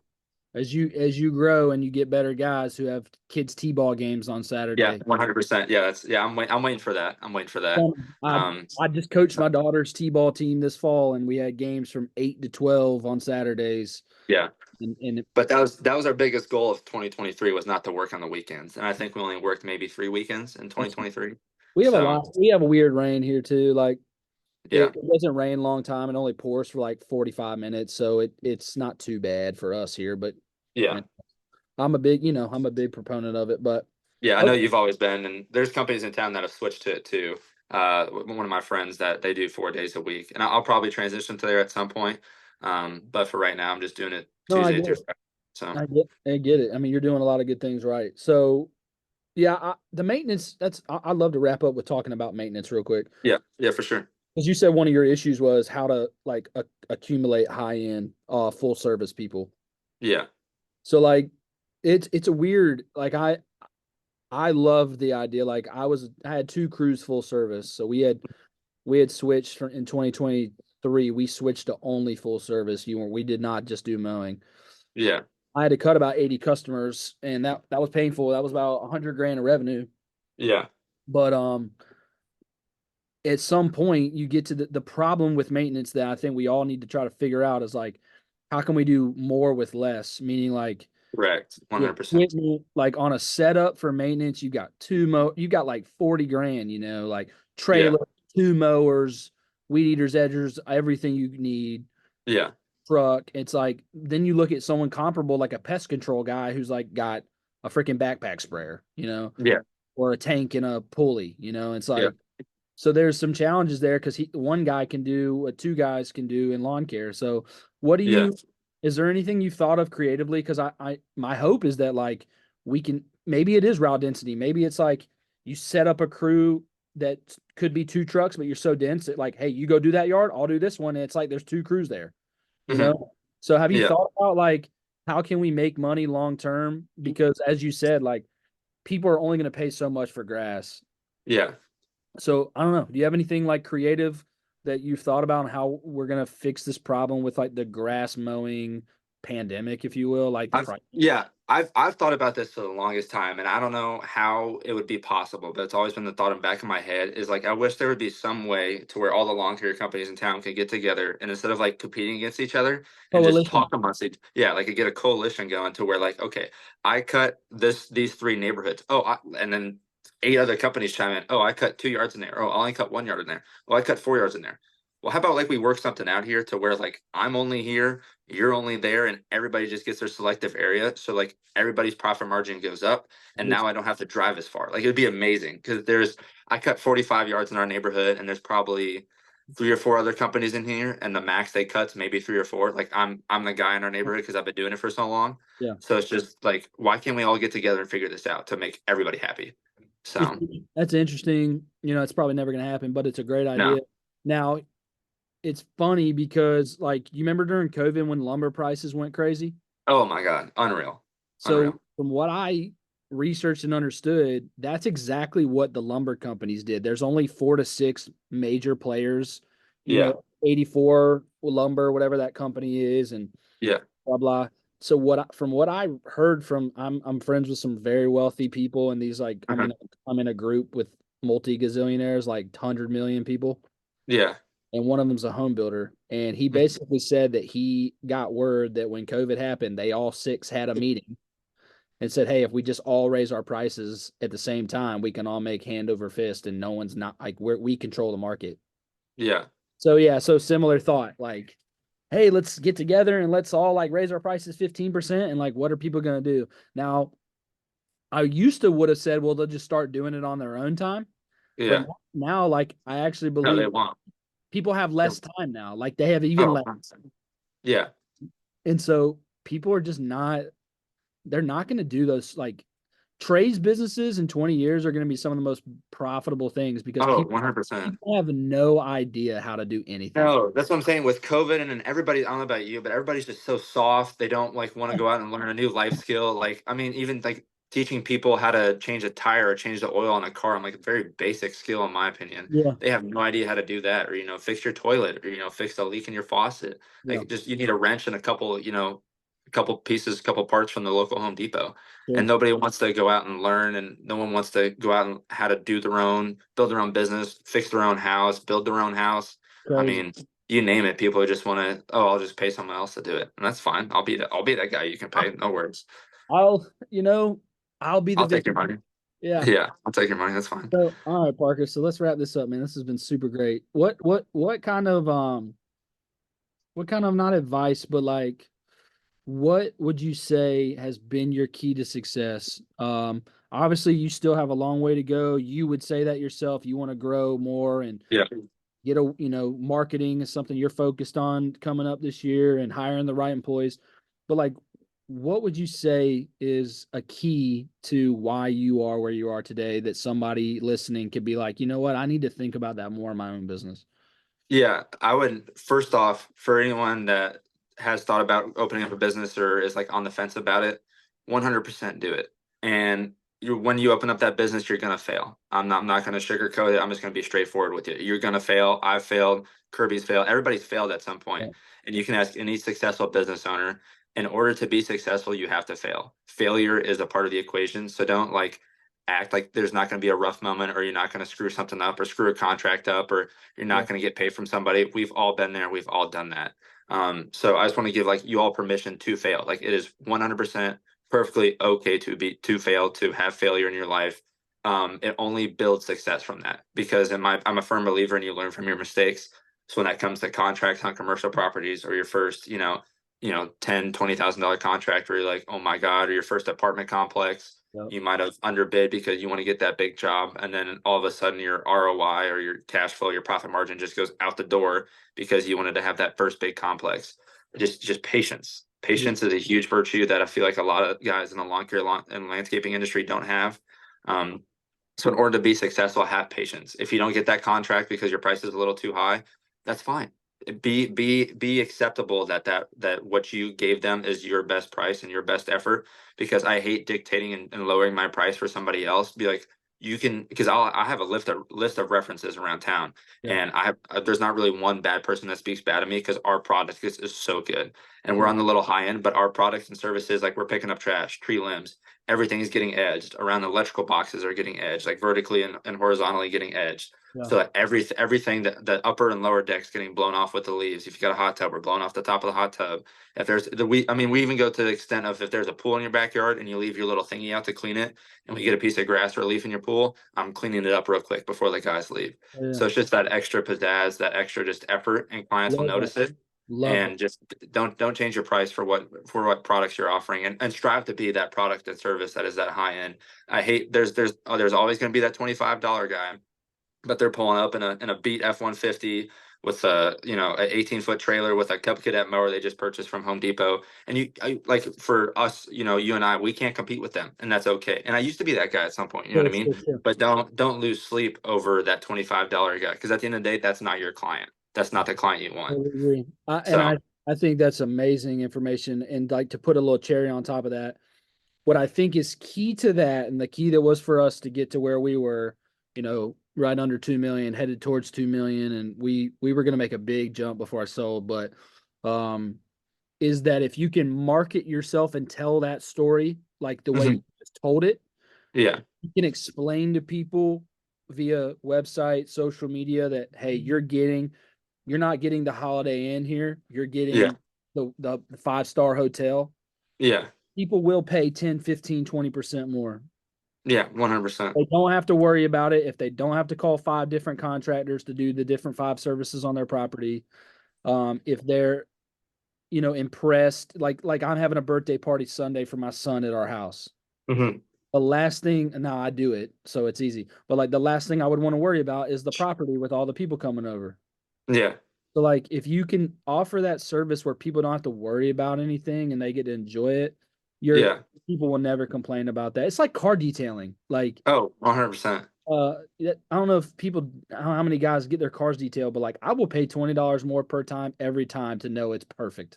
As you grow and you get better guys who have kids t-ball games on Saturday. yeah, 100%. Yeah, I'm waiting for that. I'm waiting for that. I just coached my daughter's t-ball team this fall, and we had games from 8 to 12 on Saturdays. Yeah. And But that was our biggest goal of 2023, was not to work on the weekends. And I think we only worked maybe 3 weekends in 2023. we have we have a weird rain here too. Like Yeah. it doesn't rain a long time. It only pours for like 45 minutes. So it's not too bad for us here, but Yeah. I'm a big proponent of it, but Yeah, I know you've always been, and there's companies in town that have switched to it too. One of my friends that they do 4 days a week, and I'll probably transition to there at some point. But for right now, I'm just doing it Tuesday through Friday. So I get it. I mean, you're doing a lot of good things right. So yeah, the maintenance, I'd love to wrap up with talking about maintenance real quick. yeah, for sure. Because you said one of your issues was how to like accumulate high end full service people. Yeah. So like it's a weird, like I love the idea. Like I had 2 crews full service. So we had switched in 2023, we switched to only full service. We did not just do mowing. Yeah. I had to cut about 80 customers, and that was painful. That was about 100 grand of revenue. Yeah. But at some point you get to the problem with maintenance that I think we all need to try to figure out is like, how can we do more with less? Meaning like, correct, 100%. Like on a setup for maintenance, you got like 40 grand, like trailer, 2 mowers, weed eaters, edgers, everything you need. Yeah. Truck. It's like, then you look at someone comparable, like a pest control guy who's like got a freaking backpack sprayer, Yeah. or a tank and a pulley, it's like, so there's some challenges there because one guy can do what 2 guys can do in lawn care. So is there anything you've thought of creatively? Because my hope is that like maybe it is route density. Maybe it's like you set up a crew that could be 2 trucks, but you're so dense that like, hey, you go do that yard, I'll do this one. And it's like there's 2 crews there. So have you thought about like, how can we make money long term? Because as you said, like people are only going to pay so much for grass. Yeah. So I don't know. Do you have anything like creative that you've thought about on how we're going to fix this problem with like the grass mowing pandemic, if you will? Like, I've thought about this for the longest time, and I don't know how it would be possible, but it's always been the thought in the back of my head is like I wish there would be some way to where all the lawn care companies in town could get together and instead of like competing against each other and just Coalition. talk amongst each, yeah, like get a coalition going to where like, okay, I cut these three neighborhoods. And then eight other companies chime in. Oh, I cut 2 yards in there. Oh, I only cut 1 yard in there. Oh, I cut 4 yards in there. Well, how about like we work something out here to where like I'm only here, you're only there, and everybody just gets their selective area. So like everybody's profit margin goes up, and now I don't have to drive as far. Like it'd be amazing because I cut 45 yards in our neighborhood, and there's probably 3 or 4 other companies in here, and the max they cut's maybe 3 or 4. Like I'm the guy in our neighborhood because I've been doing it for so long. Yeah. So it's just like, why can't we all get together and figure this out to make everybody happy? So That's interesting. It's probably never going to happen, but it's a great idea. no. Now, it's funny because, like, you remember during COVID when lumber prices went crazy? Oh my God, unreal. So, from what I researched and understood, that's exactly what the lumber companies did. There's only 4 to 6 major players, Yeah. 84 Lumber, whatever that company is, and Yeah. blah blah. So from what I heard from, I'm friends with some very wealthy people, and these like I'm in a group with multi gazillionaires, like 100 million people, Yeah. and one of them's a home builder, and he basically said that he got word that when COVID happened, they all 6 had a meeting and said, "Hey, if we just all raise our prices at the same time, we can all make hand over fist, and no one's not like we control the market." Yeah. So yeah, so similar thought, like, hey, let's get together and let's all like raise our prices 15%, and like, what are people gonna do now? I used to would have said, well, they'll just start doing it on their own time, but Yeah. now, like, I actually No, they believe won't. people have less time now. Like, they have even Oh, less, 100%. Yeah. and so people are just not. They're not going to do those like trades businesses in 20 years are going to be some of the most profitable things because Oh, people 100%. have no idea how to do anything. No, that's what I'm saying with COVID and then everybody, I don't know about you, but everybody's just so soft. They don't like want to go out and learn a new life skill. Like, I mean, even like teaching people how to change a tire or change the oil on a car, I'm like a very basic skill in my opinion. Yeah. They have no idea how to do that, or fix your toilet, or fix a leak in your faucet. Yeah. Like just you need a wrench and a couple pieces, a couple parts from the local Home Depot. Sure. And nobody wants to go out and learn, and no one wants to go out and how to build their own business, fix their own house, build their own house. I Crazy. mean, you name it, people just want to, oh, I'll just pay someone else to do it. And that's fine. I'll be that guy you can pay. No worries. I'll, I'll be the I'll take your victim. money. Yeah. Yeah, I'll take your money. That's fine. So, all right, Parker. So let's wrap this up, man. This has been super great. What kind of not advice, but like, what would you say has been your key to success? Obviously you still have a long way to go. You would say that yourself. You want to grow more and Yeah. get marketing is something you're focused on coming up this year and hiring the right employees. But like, what would you say is a key to why you are where you are today that somebody listening could be like, you know what, I need to think about that more in my own business? Yeah, I would first off, for anyone that has thought about opening up a business or is like on the fence about it, 100% do it. And when you open up that business, you're gonna fail. I'm not gonna sugarcoat it. I'm just gonna be straightforward with you. You're gonna fail. I've failed. Kirby's failed. Everybody's failed at some point. Yeah. And you can ask any successful business owner, in order to be successful, you have to fail. Failure is a part of the equation. So don't like act like there's not going to be a rough moment, or you're not going to screw something up or screw a contract up, or you're not going to get paid from somebody. We've all been there. We've all done that. So I just want to give like you all permission to fail. Like it is 100% perfectly okay to fail, to have failure in your life. It only builds success from that, because I'm a firm believer in you learn from your mistakes. So when that comes to contracts on commercial properties, or your first, $10,000-$20,000 contract where you're like, oh my God, or your first apartment complex, Yep. you might have underbid because you want to get that big job. And then all of a sudden your ROI or your cash flow, your profit margin just goes out the door because you wanted to have that first big complex. Just patience. Patience is a huge virtue that I feel like a lot of guys in the lawn care and landscaping industry don't have. So in order to be successful, have patience. If you don't get that contract because your price is a little too high, that's fine. Be acceptable that what you gave them is your best price and your best effort, because I hate dictating and lowering my price for somebody else. Be like, you can, because I have a list of references around town, Yeah. and I have there's not really one bad person that speaks bad of me because our product is so good, and we're Yeah. on the little high end, but our products and services, like we're picking up trash, tree limbs, everything is getting edged around. The electrical boxes are getting edged, like vertically and horizontally getting edged. Yeah. So that everything that the upper and lower decks getting blown off with the leaves. If you got a hot tub, we're blowing off the top of the hot tub. If there's I mean, we even go to the extent of if there's a pool in your backyard and you leave your little thingy out to clean it, and we get a piece of grass or a leaf in your pool, I'm cleaning it up real quick before the guys leave. Yeah. So it's just that extra pizzazz, that extra just effort, and clients will notice it. Love And just don't change your price for what products you're offering, and strive to be that product and service that is that high end. I hate there's always going to be that $25 guy, but they're pulling up in a beat F-150 with a an 18-foot trailer with a Cub Cadet mower they just purchased from Home Depot. And like for us, you and I, we can't compete with them, and that's okay. And I used to be that guy at some point, you know what I mean? Sure. But don't lose sleep over that $25 guy, because at the end of the day, that's not your client. That's not the client you want. I agree. I think that's amazing information. And like to put a little cherry on top of that, what I think is key to that, and the key that was for us to get to where we were, right under 2 million, headed towards 2 million, and we were going to make a big jump before I sold, but is that if you can market yourself and tell that story like the way you just told it, Yeah, you can explain to people via website, social media that, hey, you're not getting the Holiday Inn here. You're getting the 5-star hotel. yeah, People will pay 10, 15, 20% more. yeah, 100%. They don't have to worry about it if they don't have to call 5 different contractors to do the different 5 services on their property. If they're, impressed, like I'm having a birthday party Sunday for my son at our house. Mm-hmm. The last thing, now I do it, so it's easy. But like the last thing I would want to worry about is the property with all the people coming over. Yeah. So like if you can offer that service where people don't have to worry about anything and they get to enjoy it, people will never complain about that. It's like car detailing. Like 100%. I don't know if people, I don't know how many guys get their cars detailed, but like I will pay $20 more per time every time to know it's perfect.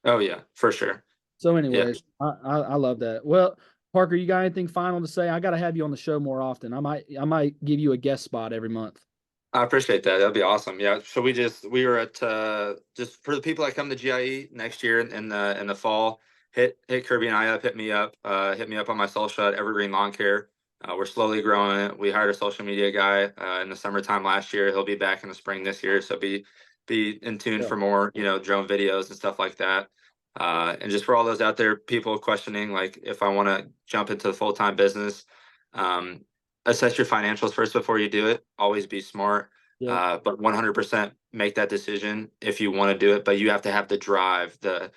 Oh yeah, for sure. So anyways, I love that. Well, Parker, you got anything final to say? I got to have you on the show more often. I might give you a guest spot every month. I appreciate that. That'd be awesome. Yeah. So we were at just for the people that come to GIE next year in the fall, hit Kirby and I up, hit me up on my social at Evergreen Lawn Care. We're slowly growing it. We hired a social media guy in the summertime last year. He'll be back in the spring this year. So be in tune for more, drone videos and stuff like that. And just for all those out there, people questioning, like, if I want to jump into the full-time business, assess your financials first before you do it. Always be smart, but 100% make that decision if you want to do it. But you have to have the drive, the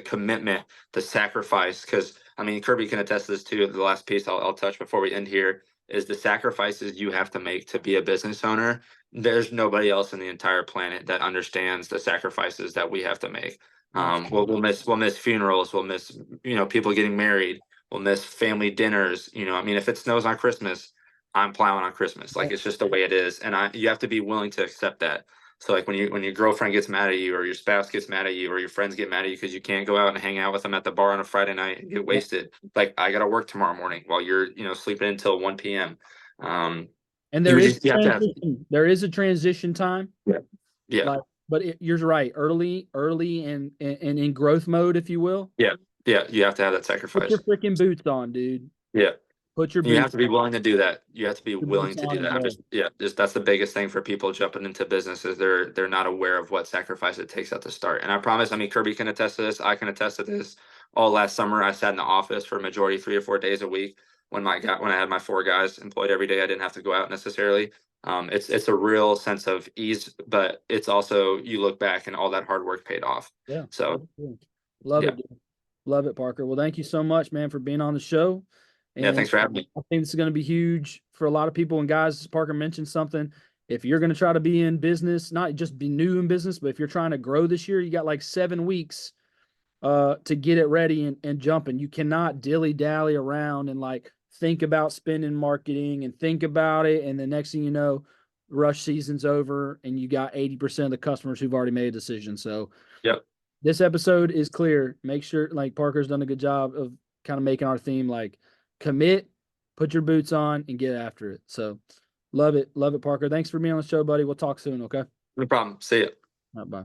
commitment, the sacrifice. Because I mean, Kirby can attest to this too. The last piece I'll touch before we end here is the sacrifices you have to make to be a business owner. There's nobody else in the entire planet that understands the sacrifices that we have to make. We'll miss funerals. We'll miss people getting married. We'll miss family dinners. I mean, if it snows on Christmas, I'm plowing on Christmas. Like, it's just the way it is, and you have to be willing to accept that. So like when your girlfriend gets mad at you, or your spouse gets mad at you, or your friends get mad at you because you can't go out and hang out with them at the bar on a Friday night and get wasted. Like, I got to work tomorrow morning while you're sleeping until 1 p.m. And there is a transition time. Yeah. But you're right. Early and in growth mode, if you will. Yeah. You have to have that sacrifice. Put your freaking boots on, dude. Yeah. Put your boots. You have to be willing to do that. You have to be willing to do that. Just that's the biggest thing for people jumping into business, is they're not aware of what sacrifice it takes at the start. And I promise, I mean, Kirby can attest to this. I can attest to this. All last summer, I sat in the office for a majority 3 or 4 days a week when I had my 4 guys employed every day. I didn't have to go out necessarily. It's a real sense of ease, but it's also, you look back and all that hard work paid off. Yeah. So love it. Dude. Love it, Parker. Well, thank you so much, man, for being on the show. And thanks for having me. I think this is going to be huge for a lot of people. And guys, Parker mentioned something. If you're going to try to be in business, not just be new in business, but if you're trying to grow this year, you got like 7 weeks to get it ready and jumping. You cannot dilly-dally around and like think about spending marketing and think about it. And the next thing you know, rush season's over and you got 80% of the customers who've already made a decision. So this episode is clear. Make sure, like, Parker's done a good job of kind of making our theme like commit, put your boots on and get after it. So love it, Parker. Thanks for being on the show, buddy. We'll talk soon. Okay. No problem. See ya. All right, bye.